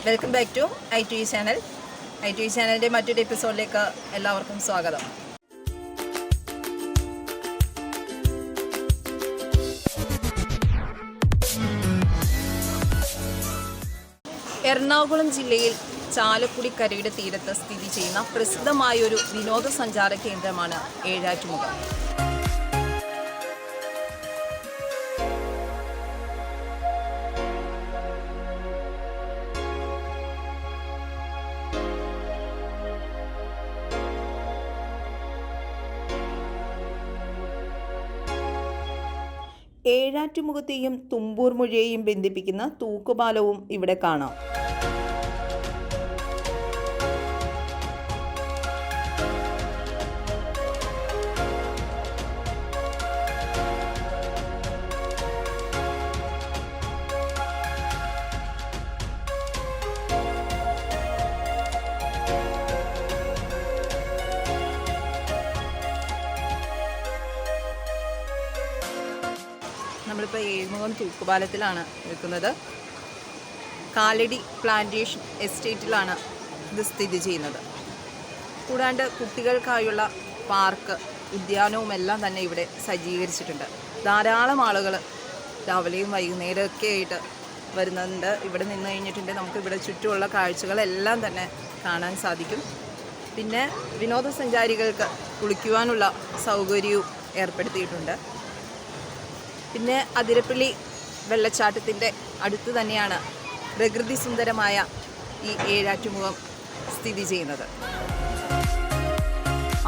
Welcome back to I2E channel. I2E ചാനലിൻ്റെ മറ്റൊരു എപ്പിസോഡിലേക്ക് എല്ലാവർക്കും സ്വാഗതം. എറണാകുളം ജില്ലയിൽ ചാലക്കുടി കരയുടെ തീരത്ത് സ്ഥിതി ചെയ്യുന്ന പ്രസിദ്ധമായൊരു വിനോദസഞ്ചാര കേന്ദ്രമാണ് ഏഴാറ്റുമുഖം. ഏഴാറ്റുമുഖത്തെയും തുമ്പൂർ മുഴയെയും ബന്ധിപ്പിക്കുന്ന തൂക്കുപാലവും ഇവിടെ കാണാം. നമ്മളിപ്പോൾ ഏഴുമുഖം തൂക്കുപാലത്തിലാണ് നിൽക്കുന്നത്. കാലടി പ്ലാന്റേഷൻ എസ്റ്റേറ്റിലാണ് ഇത് സ്ഥിതി ചെയ്യുന്നത്. കൂടാണ്ട് കുട്ടികൾക്കായുള്ള പാർക്ക്, ഉദ്യാനവും എല്ലാം തന്നെ ഇവിടെ സജ്ജീകരിച്ചിട്ടുണ്ട്. ധാരാളം ആളുകൾ രാവിലെയും വൈകുന്നേരമൊക്കെ ആയിട്ട് വരുന്നുണ്ട്. ഇവിടെ നിന്ന് കഴിഞ്ഞിട്ടുണ്ടെങ്കിൽ നമുക്കിവിടെ ചുറ്റുമുള്ള കാഴ്ചകളെല്ലാം തന്നെ കാണാൻ സാധിക്കും. പിന്നെ വിനോദസഞ്ചാരികൾക്ക് കുളിക്കുവാനുള്ള സൗകര്യവും ഏർപ്പെടുത്തിയിട്ടുണ്ട്. പിന്നെ അതിരപ്പള്ളി വെള്ളച്ചാട്ടത്തിൻ്റെ അടുത്ത് തന്നെയാണ് പ്രകൃതി സുന്ദരമായ ഈ ഏഴാറ്റുമുഖം സ്ഥിതി ചെയ്യുന്നത്.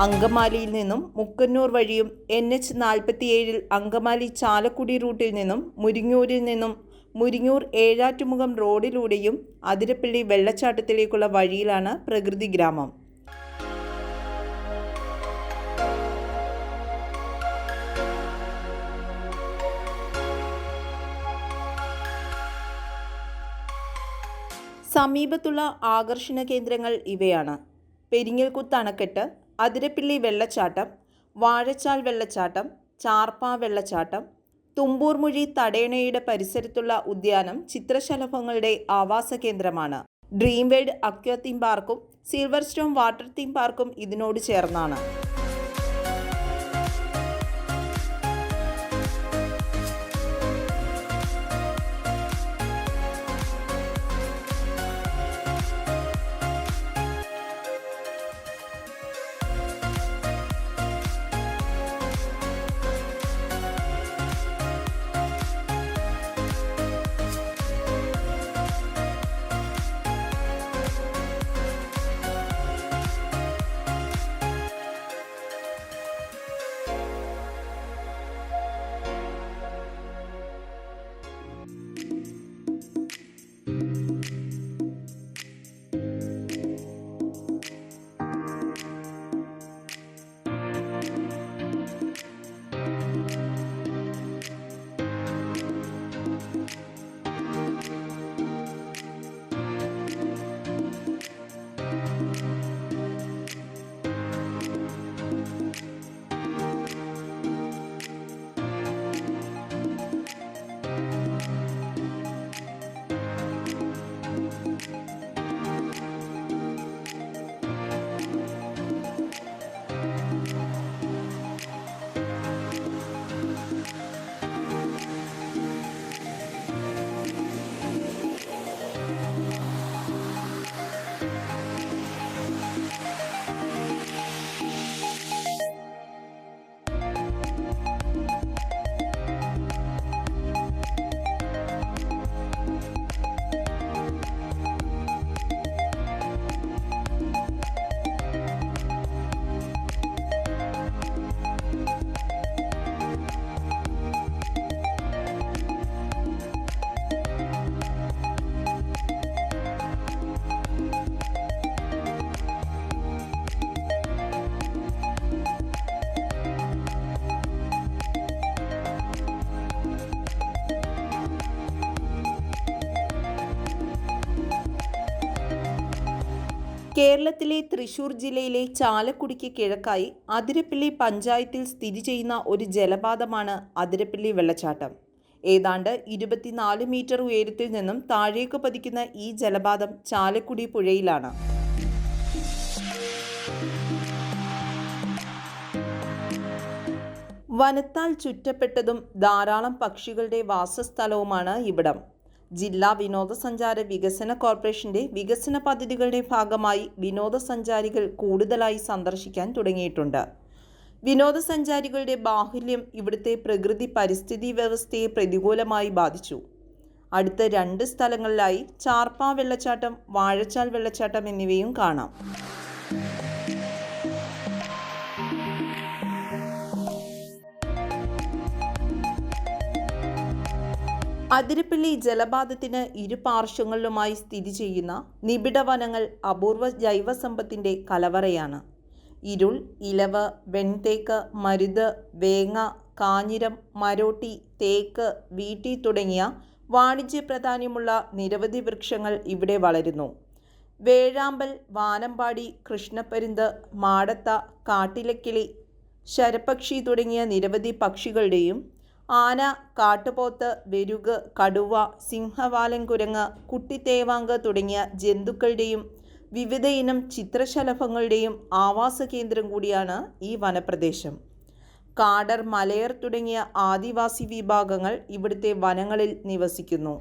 അങ്കമാലിയിൽ നിന്നും മുക്കന്നൂർ വഴിയും NH-47 അങ്കമാലി ചാലക്കുടി റൂട്ടിൽ നിന്നും മുരിങ്ങൂരിൽ നിന്നും മുരിങ്ങൂർ ഏഴാറ്റുമുഖം റോഡിലൂടെയും അതിരപ്പള്ളി വെള്ളച്ചാട്ടത്തിലേക്കുള്ള വഴിയിലാണ് പ്രകൃതി ഗ്രാമം. സമീപത്തുള്ള ആകർഷണ കേന്ദ്രങ്ങൾ ഇവയാണ്: പെരിങ്ങൽകുത്ത് അണക്കെട്ട്, അതിരപ്പള്ളി വെള്ളച്ചാട്ടം, വാഴച്ചാൽ വെള്ളച്ചാട്ടം, ചാർപ്പ വെള്ളച്ചാട്ടം. തുമ്പൂർമുഴി തടയണയുടെ പരിസരത്തുള്ള ഉദ്യാനം ചിത്രശലഭങ്ങളുടെ ആവാസ കേന്ദ്രമാണ്. ഡ്രീം വേൾഡ് അക്വ തീം പാർക്കും സിൽവർ സ്റ്റോൺ വാട്ടർ തീം പാർക്കും ഇതിനോട് ചേർന്നാണ്. കേരളത്തിലെ തൃശൂർ ജില്ലയിലെ ചാലക്കുടിക്ക് കിഴക്കായി അതിരപ്പള്ളി പഞ്ചായത്തിൽ സ്ഥിതി ചെയ്യുന്ന ഒരു ജലപാതമാണ് അതിരപ്പള്ളി വെള്ളച്ചാട്ടം. ഏതാണ്ട് 24 മീറ്റർ ഉയരത്തിൽ നിന്നും താഴേക്ക് പതിക്കുന്ന ഈ ജലപാതം ചാലക്കുടി പുഴയിലാണ്. വനത്താൽ ചുറ്റപ്പെട്ടതും ധാരാളം പക്ഷികളുടെ വാസസ്ഥലവുമാണ് ഇവിടം. ജില്ലാ വിനോദസഞ്ചാര വികസന കോർപ്പറേഷന്റെ വികസന പദ്ധതികളുടെ ഭാഗമായി വിനോദസഞ്ചാരികൾ കൂടുതലായി സന്ദർശിക്കാൻ തുടങ്ങിയിട്ടുണ്ട്. വിനോദസഞ്ചാരികളുടെ ബാഹുല്യം ഇവിടുത്തെ പ്രകൃതി പരിസ്ഥിതി വ്യവസ്ഥയെ പ്രതികൂലമായി ബാധിച്ചു. അടുത്ത 2 സ്ഥലങ്ങളിലായി ചാർപ്പ വെള്ളച്ചാട്ടം, വാഴച്ചാൽ വെള്ളച്ചാട്ടം എന്നിവയും കാണാം. അതിരപ്പള്ളി ജലപാതത്തിന് ഇരുപാർശ്വങ്ങളിലുമായി സ്ഥിതി ചെയ്യുന്ന നിബിഡ വനങ്ങൾ അപൂർവ ജൈവസമ്പത്തിൻ്റെ കലവറയാണ്. ഇരുൾ, ഇലവ്, വെൺതേക്ക്, മരുത്, വേങ്ങ, കാഞ്ഞിരം, മരോട്ടി, തേക്ക്, വീട്ടി തുടങ്ങിയ വാണിജ്യ പ്രാധാന്യമുള്ള നിരവധി വൃക്ഷങ്ങൾ ഇവിടെ വളരുന്നു. വേഴാമ്പൽ, വാനമ്പാടി, കൃഷ്ണപ്പരുന്ത്, മാടത്ത, കാട്ടിലക്കിളി, ശരപക്ഷി തുടങ്ങിയ നിരവധി പക്ഷികളുടെയും ആന, കാട്ടുപോത്ത്, വെരുക്, കടുവ, സിംഹവാലൻ കുരങ്ങ്, കുട്ടിത്തേവാങ്ക് തുടങ്ങിയ ജന്തുക്കളുടെയും വിവിധയിനം ചിത്രശലഭങ്ങളുടെയും ആവാസ കേന്ദ്രം കൂടിയാണ് ഈ വനപ്രദേശം. കാടർ, മലയർ തുടങ്ങിയ ആദിവാസി വിഭാഗങ്ങൾ ഇവിടുത്തെ വനങ്ങളിൽ നിവസിക്കുന്നു.